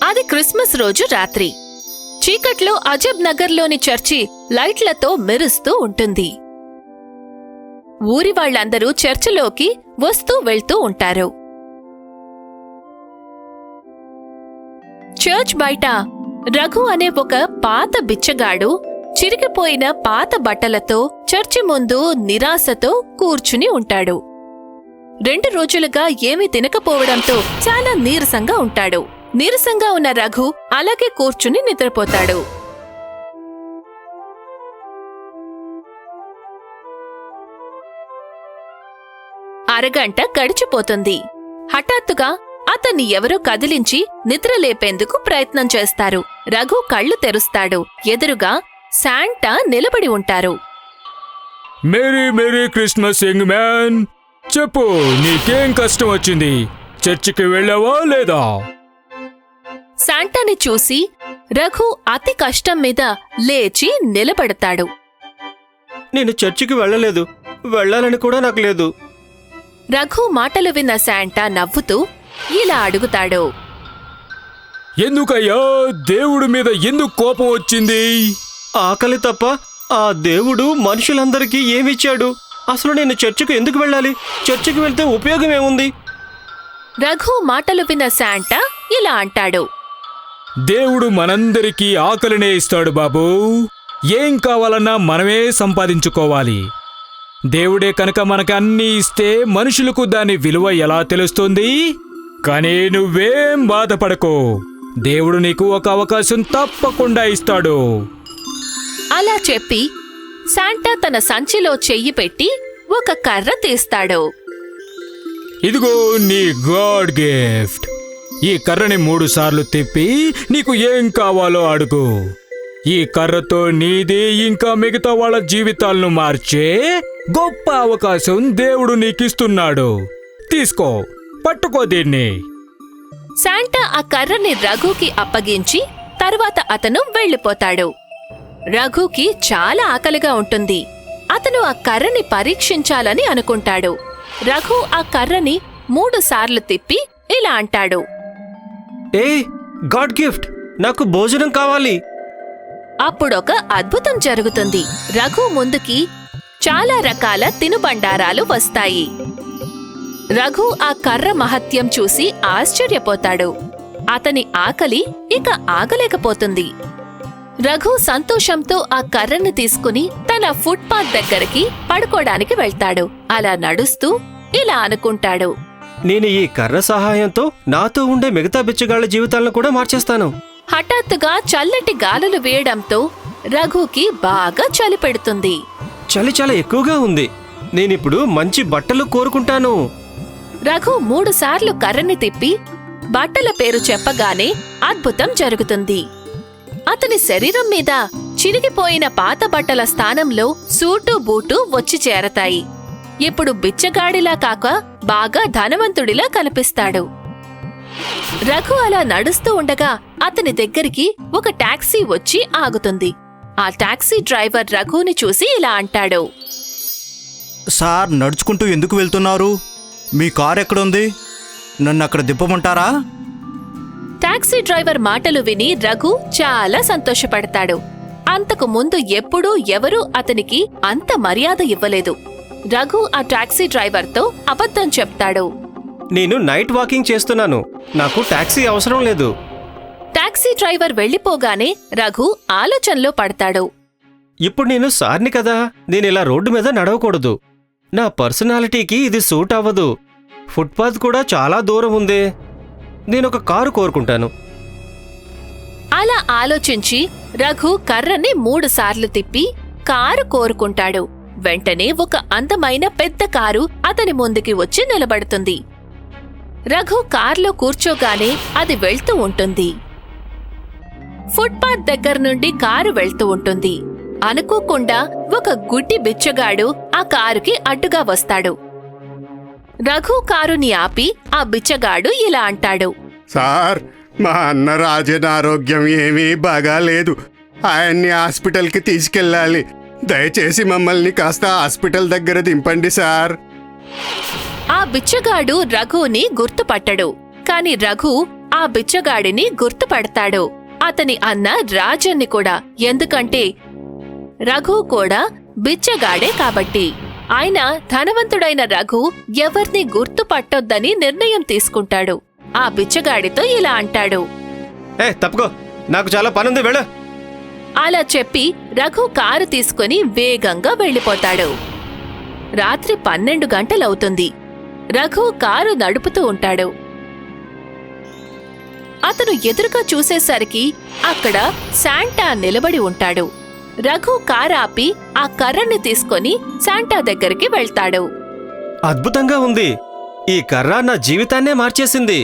అది క్రిస్మస్ రోజు రాత్రి. చీకట్లో అజబ్ నగర్లోని చర్చి లైట్లతో మెరుస్తూ ఉంటుంది. ఊరి వాళ్లందరూ చర్చిలోకి వస్తూ వెళ్తూ ఉంటారు. చర్చ్ బయట రఘు అనే ఒక పాత బిచ్చగాడు చిరిగిపోయిన పాత బట్టలతో చర్చి ముందు నిరాశతో కూర్చుని ఉంటాడు. 2 రోజులుగా ఏమీ తినకపోవడంతో చాలా నీరసంగా ఉంటాడు. నీరసంగా ఉన్న రఘు అలాగే కూర్చుని నిద్రపోతాడు. అరగంట గడిచిపోతుంది. హఠాత్తుగా అతన్ని ఎవరో కదిలించి నిద్రలేపేందుకు ప్రయత్నం చేస్తారు. రఘు కళ్ళు తెరుస్తాడు. ఎదురుగా శాంటా నిలబడి ఉంటారు. Merry merry Christmas young man, చెప్పు, నీకేం కష్టం వచ్చింది? చర్చికి వెళ్ళావా లేదా? శాంటాని చూసి రఘు అతి కష్టం మీద లేచి నిలబడతాడు. నేను చర్చికి వెళ్ళలేదు, వెళ్ళాలని కూడా నాకు లేదు. రఘు మాటలు విన్న శాంటా నవ్వుతూ ఇలా అడుగుతాడు. ఎందుకయ్యా దేవుడి మీద ఎందుకు కోపం వచ్చింది? ఆకలి తప్ప ఆ దేవుడు మనుషులందరికీ ఏమిచ్చాడు? అసలు నేను చర్చికి ఎందుకు వెళ్ళాలి? చర్చికి వెళ్తే ఉపయోగం ఏముంది? రఘు మాటలు విన్న శాంటా ఇలా అంటాడు. దేవుడు మనందరికీ ఆకలినే ఇస్తాడు బాబూ. ఏం కావాలన్నా మనమే సంపాదించుకోవాలి. దేవుడే కనుక మనకి అన్నీ ఇస్తే మనుషులకు దాని విలువ ఎలా తెలుస్తుంది? కానీ నువ్వేం బాధపడకు, దేవుడు నీకు ఒక అవకాశం తప్పకుండా ఇస్తాడు. అలా చెప్పి శాంటా తన సంచిలో చెయ్యి పెట్టి ఒక కర్ర తీస్తాడు. ఇదిగో నీ గాడ్ గిఫ్ట్. ఈ కర్రని 3 సార్లు తిప్పి నీకు ఏం కావాలో అడుగు. ఈ కర్రతో నీది ఇంకా మిగతా వాళ్ళ జీవితాలను మార్చే గొప్ప అవకాశం దేవుడు నీకిస్తున్నాడు. తీసుకో, పట్టుకో దీన్ని. శాంటా ఆ కర్రని రఘుకి అప్పగించి తర్వాత అతను వెళ్ళిపోతాడు. రఘుకి చాలా ఆకలిగా ఉంటుంది. అతను ఆ కర్రని పరీక్షించాలని అనుకుంటాడు. రఘు ఆ కర్రని 3 సార్లు తిప్పి ఇలా అంటాడు. ఏ గాడ్ గిఫ్ట్, నాకు భోజనం కావాలి. అప్పుడొక అద్భుతం జరుగుతుంది. రఘు ముందుకి చాలా రకాల తినుబండారాలు వస్తాయి. రఘు ఆ కర్ర మహత్యం చూసి ఆశ్చర్యపోతాడు. అతని ఆకలి ఇక ఆగలేకపోతుంది. రఘు సంతోషంతో ఆ కర్రని తీసుకుని తన ఫుట్పాత్ దగ్గరికి పడుకోడానికి వెళ్తాడు. అలా నడుస్తూ ఇలా అనుకుంటాడు. నేను ఈ కర్ర సహాయంతో నాతో ఉండే మిగతా బిచ్చగాళ్ల జీవితాలను కూడా మార్చేస్తాను. హఠాత్తుగా చల్లటి గాలులు వేయడంతో రఘుకి బాగా చలి పెడుతుంది. చలి చాలా ఎక్కువగా ఉంది. నేనిప్పుడు మంచి బట్టలు కోరుకుంటాను. రఘు 3 సార్లు కర్రని తిప్పి బట్టల పేరు చెప్పగానే అద్భుతం జరుగుతుంది. అతని శరీరం మీద చిరిగిపోయిన పాత బట్టల స్థానంలో సూటు బూటు వచ్చి చేరతాయి. ఇప్పుడు బిచ్చగాడిలా కాక బాగా ధనవంతుడిలా కనిపిస్తాడు. రఘు అలా నడుస్తూ ఉండగా అతని దగ్గరికి ఒక టాక్సీ వచ్చి ఆగుతుంది. ఆ టాక్సీ డ్రైవర్ రఘుని చూసి ఇలా అంటాడు. సార్, నడుచుకుంటూ ఎందుకు వెళ్తున్నారు? మీ కారు ఎక్కడుంది? నన్ను అక్కడ దింపమంటారా? టాక్సీ డ్రైవర్ మాటలు విని రఘు చాలా సంతోషపడతాడు. అంతకు ముందు ఎప్పుడూ ఎవరూ అతనికి అంత మర్యాద ఇవ్వలేదు. రఘు ఆ టాక్సీ డ్రైవర్తో అబద్ధం చెప్తాడు. నేను నైట్ వాకింగ్ చేస్తున్నాను, నాకు టాక్సీ అవసరం లేదు. టాక్సీ డ్రైవర్ వెళ్లిపోగానే రఘు ఆలోచనలో పడతాడు. ఇప్పుడు నేను సార్ని కదా, నేనిలా రోడ్డు మీద నడవకూడదు. నా పర్సనాలిటీకి ఇది సూట్ అవ్వదు. ఫుట్పాత్ కూడా చాలా దూరం ఉంది. నేనొక కారు కోరుకుంటాను. అలా ఆలోచించి రఘు కర్రని 3 సార్లు తిప్పి కారు కోరుకుంటాడు. వెంటనే ఒక అందమైన పెద్ద కారు అతని ముందుకి వచ్చి నిలబడుతుంది. రఘు కార్లో కూర్చోగానే అది వెళ్తూ ఉంటుంది. ఫుట్పాత్ దగ్గర నుండి కారు వెళ్తూ ఉంటుంది. అనుకోకుండా ఒక గుడ్డి బిచ్చగాడు ఆ కారుకి అడ్డుగా వస్తాడు. రఘు కారుని ఆపి ఆ బిచ్చగాడు ఇలా అంటాడు. సార్, మా అన్న రాజన్ ఆరోగ్యం ఏమీ బాగాలేదు. ఆయన్ని హాస్పిటల్కి తీసుకెళ్ళాలి. దయచేసి మమ్మల్ని కాస్త హాస్పిటల్ దగ్గర దింపండి సార్. ఆ బిచ్చగాడు రఘుని గుర్తుపట్టడు. కాని రఘు ఆ బిచ్చగాడిని గుర్తుపడతాడు. అతని అన్న రాజన్ని కూడా. ఎందుకంటే రఘు కూడా బిచ్చగాడే కాబట్టి. ఆయన ధనవంతుడైన రఘు ఎవర్ని గుర్తుపట్టొద్దని నిర్ణయం తీసుకుంటాడు. ఆ బిచ్చగాడితో ఇలా అంటాడు. తప్పుకో, నాకు చాలా పనుంది, వెళ్ళు. అలా చెప్పి రఘు కారు తీసుకుని వేగంగా వెళ్ళిపోతాడు. రాత్రి 12 గంటలవుతుంది. రఘు కారు నడుపుతూ ఉంటాడు. అతను ఎదురుగా చూసేసరికి అక్కడ శాంటా నిలబడి ఉంటాడు. రఘు కారు ఆపి ఆ కర్రని తీసుకొని శాంటా దగ్గరికి వెళ్తాడు. అద్భుతంగా ఉంది. ఈ కర్ర నా జీవితాన్నే మార్చేసింది.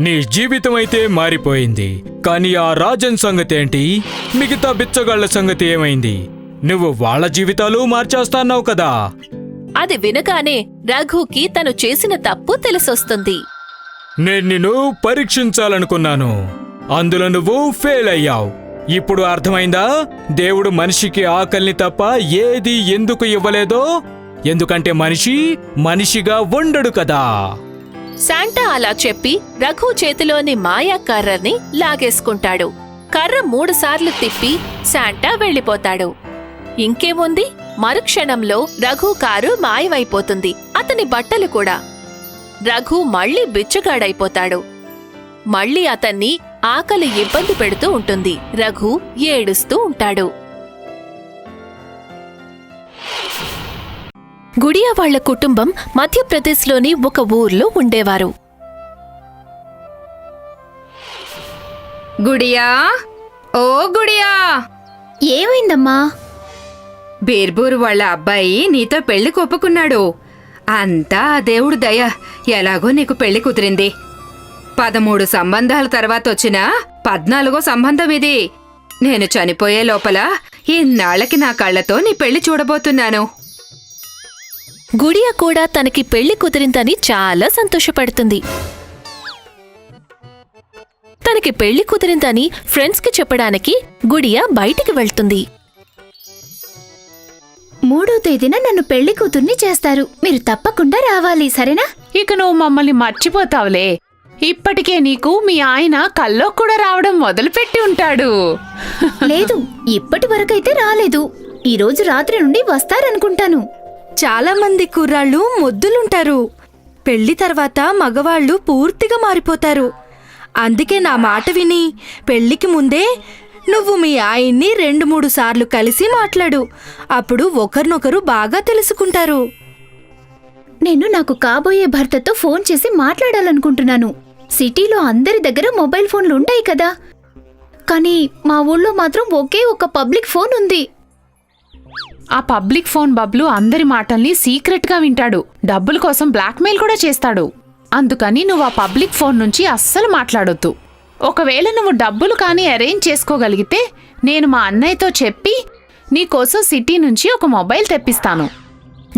నీ జీవితం అయితే మారిపోయింది, కానీ ఆ రాజన్ సంగతేంటి? మిగతా బిచ్చగాళ్ల సంగతి ఏమైంది? నువ్వు వాళ్ళ జీవితాలు మార్చేస్తాన్నావు కదా. అది వినగానే రఘుకి తను చేసిన తప్పు తెలిసొస్తుంది. నేను నిన్ను పరీక్షించాలనుకున్నాను, అందులో నువ్వు ఫెయిల్ అయ్యావు. ఇప్పుడు అర్థమైందా దేవుడు మనిషికి ఆకలిని తప్ప ఏది ఎందుకు ఇవ్వలేదో? ఎందుకంటే మనిషిగా ఉండడు కదా. శాంటా అలా చెప్పి రఘు చేతిలోని మాయా కర్రని లాగేసుకుంటాడు. కర్ర 3 సార్లు తిప్పి శాంటా వెళ్ళిపోతాడు. ఇంకేముంది, మరుక్షణంలో రఘు కారు మాయమైపోతుంది, అతని బట్టలు కూడా. రఘు మళ్ళీ బిచ్చగాడైపోతాడు. మళ్ళీ అతన్ని ఆకలి ఇబ్బంది పెడుతూ ఉంటుంది. రఘు ఏడుస్తూ ఉంటాడు. గుడియా వాళ్ల కుటుంబం మధ్యప్రదేశ్లోని ఒక ఊర్లో ఉండేవారు. గుడియా, ఓ గుడియా, ఏమైందమ్మా? బీర్బూర్ వాళ్ళ అబ్బాయి నీతో పెళ్లి ఒప్పుకున్నాడు. అంతా ఆ దేవుడు దయ, ఎలాగో నీకు పెళ్లి కుదిరింది. 13 సంబంధాల తర్వాత వచ్చిన 14వ సంబంధం ఇది. నేను చనిపోయే లోపల ఇన్నాళ్లకి నా కళ్ళతో నీ పెళ్లి చూడబోతున్నాను. గుడియా కూడా తనకి పెళ్లి కుదిరిందని చాలా సంతోషపడుతుంది. తనకి పెళ్లి కుదిరిందని ఫ్రెండ్స్కి చెప్పడానికి గుడియా బయటికి వెళ్తుంది. 3వ తేదీన నన్ను పెళ్లి కూతుర్ని చేస్తారు. మీరు తప్పకుండా రావాలి, సరేనా? ఇక నువ్వు మమ్మల్ని మర్చిపోతావులే. ఇప్పటికే నీకు మీ ఆయన కల్లో కూడా రావడం మొదలుపెట్టి ఉంటాడు. లేదు, ఇప్పటి వరకైతే రాలేదు. ఈ రోజు రాత్రి నుండి వస్తారనుకుంటాను. చాలా మంది కుర్రాళ్ళు మొద్దులుంటారు. పెళ్లి తర్వాత మగవాళ్ళు పూర్తిగా మారిపోతారు. అందుకే నా మాట విని పెళ్లికి ముందే నువ్వు మీ ఆయన్ని 2-3 సార్లు కలిసి మాట్లాడు. అప్పుడు ఒకరినొకరు బాగా తెలుసుకుంటారు. నేను నాకు కాబోయే భర్తతో ఫోన్ చేసి మాట్లాడాలనుకుంటున్నాను. సిటీలో అందరి దగ్గర మొబైల్ ఫోన్లు ఉంటాయి కదా, కానీ మా ఊళ్ళో మాత్రం ఒకే ఒక పబ్లిక్ ఫోన్ ఉంది. ఆ పబ్లిక్ ఫోన్ బబ్లు అందరి మాటల్ని సీక్రెట్గా వింటాడు. డబ్బుల కోసం బ్లాక్మెయిల్ కూడా చేస్తాడు. అందుకని నువ్వు ఆ పబ్లిక్ ఫోన్ నుంచి అస్సలు మాట్లాడొద్దు. ఒకవేళ నువ్వు డబ్బులు కానీ అరేంజ్ చేసుకోగలిగితే నేను మా అన్నయ్యతో చెప్పి నీకోసం సిటీ నుంచి ఒక మొబైల్ తెప్పిస్తాను.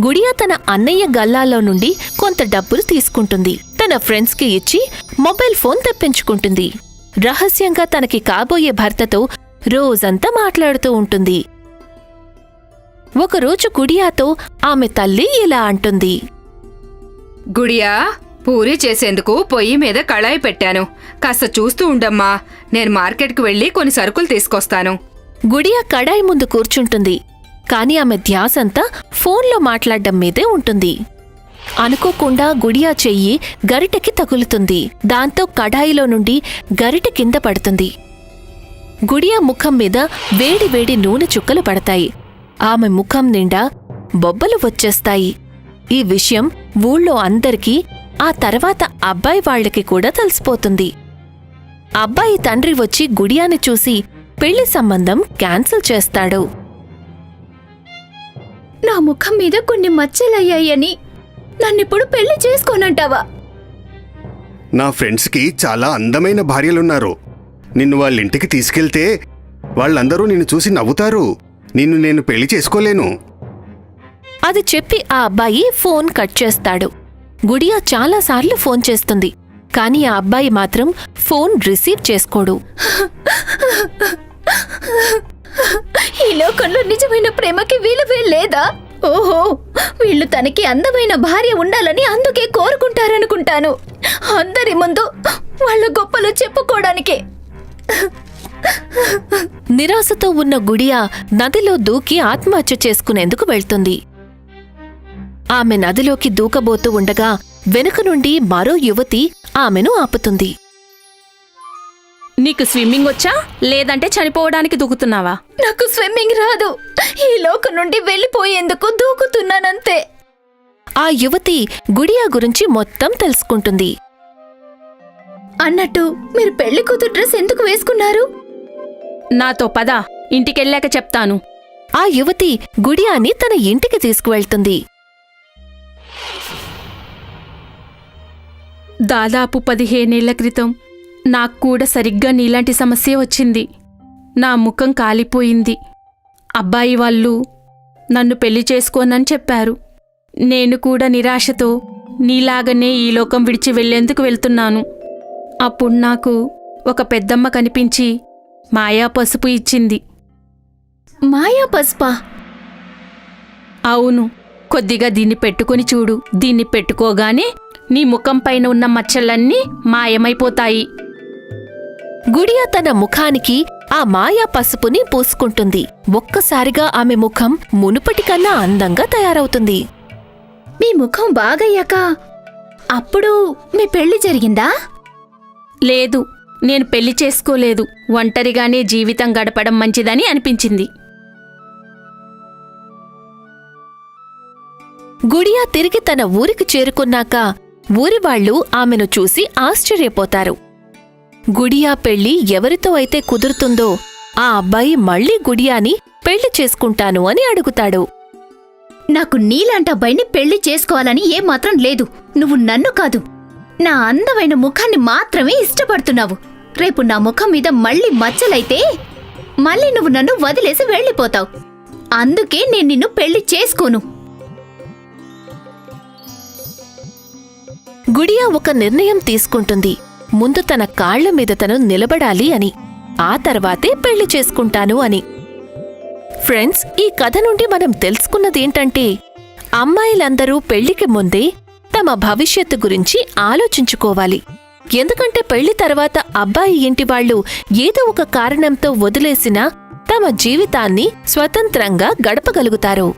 గుడియా తన అన్నయ్య గల్లాలో నుండి కొంత డబ్బులు తీసుకుంటుంది. తన ఫ్రెండ్స్కి ఇచ్చి మొబైల్ ఫోన్ తెప్పించుకుంటుంది. రహస్యంగా తనకి కాబోయే భర్తతో రోజంతా మాట్లాడుతూ ఉంటుంది. ఒకరోజు గుడియాతో ఆమె తల్లి ఇలా అంటుంది. గుడియా, పూరీ చేసేందుకు పొయ్యి మీద కళాయి పెట్టాను. కాస్త చూస్తూ ఉండమ్మా, నేను మార్కెట్కి వెళ్లి కొన్ని సరుకులు తీసుకొస్తాను. గుడియా కడాయి ముందు కూర్చుంటుంది, కాని ఆమె ధ్యాసంతా ఫోన్లో మాట్లాడడం మీదే ఉంటుంది. అనుకోకుండా గుడియా చెయ్యి గరిటెకి తగులుతుంది. దాంతో కడాయిలో నుండి గరిటె కింద పడుతుంది. గుడియా ముఖం మీద వేడి వేడి నూనె చుక్కలు పడతాయి. ఆమె ముఖం నిండా బొబ్బలు వచ్చేస్తాయి. ఈ విషయం ఊళ్ళో అందరికీ, ఆ తర్వాత అబ్బాయి వాళ్లకి కూడా తెలిసిపోతుంది. అబ్బాయి తండ్రి వచ్చి గుడియాని చూసి పెళ్లి సంబంధం క్యాన్సిల్ చేస్తాడు. నా ముఖం మీద కొన్ని మచ్చలయ్యాయని నన్నిప్పుడు పెళ్లి చేసుకోనంటావా? నా ఫ్రెండ్స్కి చాలా అందమైన భార్యలున్నారు. నిన్ను వాళ్ళ ఇంటికి తీసుకెళ్తే వాళ్ళందరూ నిన్ను చూసి నవ్వుతారు. నిన్ను నేను పెళ్లి చేసుకోలేను. అది చెప్పి ఆ అబ్బాయి ఫోన్ కట్ చేస్తాడు. గుడియా చాలాసార్లు ఫోన్ చేస్తుంది, కాని ఆ అబ్బాయి మాత్రం ఫోన్ రిసీవ్ చేసుకోడు. ఈ లోకంలో నిజమైన ప్రేమకి విలువే లేదా? ఓహో, వీళ్ళు తనకి అందమైన భార్య ఉండాలని అందుకే కోరుకుంటారనుకుంటాను. అందరి ముందు వాళ్ళ గొప్పలు చెప్పుకోవడానికే. నిరాశతో ఉన్న గుడియా నదిలో దూకి ఆత్మహత్య చేసుకునేందుకు వెళ్తుంది. ఆమె నదిలోకి దూకబోతూ ఉండగా వెనుక నుండి మరో యువతి ఆమెను ఆపుతుంది. నీకు స్విమ్మింగ్ వచ్చా లేదంటే చనిపోవడానికి దూకుతున్నావా? నాకు స్విమ్మింగ్ రాదు. ఈ లోకం నుండి వెళ్ళిపోయేందుకు దూకుతున్నానంతే. ఆ యువతి గుడియా గురించి మొత్తం తెలుసుకుంటుంది. అన్నట్టు మీరు పెళ్లి కూతురు డ్రెస్ ఎందుకు వేసుకున్నారు? నాతో పద, ఇంటికెళ్ళాక చెప్తాను. ఆ యువతి గుడియాని తన ఇంటికి తీసుకువెళ్తుంది. దాదాపు 15 ఏళ్ల క్రితం నాకు కూడా సరిగ్గా నీలాంటి సమస్య వచ్చింది. నా ముఖం కాలిపోయింది. అబ్బాయి వాళ్ళు నన్ను పెళ్లి చేసుకోనని చెప్పారు. నేను కూడా నిరాశతో నీలాగనే ఈ లోకం విడిచి వెళ్లేందుకు వెళ్తున్నాను. అప్పుడు నాకు ఒక పెద్దమ్మ కనిపించి మాయా పసుపు ఇచ్చింది. మాయా పసుపా? అవును, కొద్దిగా దీన్ని పెట్టుకుని చూడు. దీన్ని పెట్టుకోగానే నీ ముఖం పైన ఉన్న మచ్చలన్నీ మాయమైపోతాయి. గుడియా తన ముఖానికి ఆ మాయా పసుపుని పూసుకుంటుంది. ఒక్కసారిగా ఆమె ముఖం మునుపటికన్నా అందంగా తయారవుతుంది. మీ ముఖం బాగయ్యాక అప్పుడు మీ పెళ్లి జరిగిందా? లేదు, నేను పెళ్లి చేసుకోలేదు. ఒంటరిగానే జీవితం గడపడం మంచిదని అనిపించింది. గుడియా తిరిగి తన ఊరికి చేరుకున్నాక ఊరివాళ్లు ఆమెను చూసి ఆశ్చర్యపోతారు. గుడియా పెళ్లి ఎవరితో అయితే కుదురుతుందో ఆ అబ్బాయి మళ్లీ గుడియాని పెళ్లి చేసుకుంటాను అని అడుగుతాడు. నాకు నీలాంటి అబ్బాయిని పెళ్లి చేసుకోవాలని ఏమాత్రం లేదు. నువ్వు నన్ను కాదు, నా అందమైన ముఖాన్ని మాత్రమే ఇష్టపడుతున్నావు. రేపు నా ముఖం మీద మళ్ళీ మచ్చలైతే మళ్ళీ నువ్వు నన్ను వదిలేసి వెళ్ళిపోతావు. అందుకే నేను నిన్ను పెళ్లి చేసుకోను. గుడియా ఒక నిర్ణయం తీసుకుంటుంది. ముందు తన కాళ్ల మీద తను నిలబడాలి అని, ఆ తర్వాతే పెళ్లి చేసుకుంటాను అని. ఫ్రెండ్స్, ఈ కథ నుండి మనం తెలుసుకున్నదేంటంటే అమ్మాయిలందరూ పెళ్లికి ముందే తమ భవిష్యత్తు గురించి ఆలోచించుకోవాలి. ఎందుకంటే పెళ్లి తర్వాత అబ్బాయి ఇంటివాళ్లు ఏదో ఒక కారణంతో వదిలేసినా తమ జీవితాన్ని స్వతంత్రంగా గడపగలుగుతారు.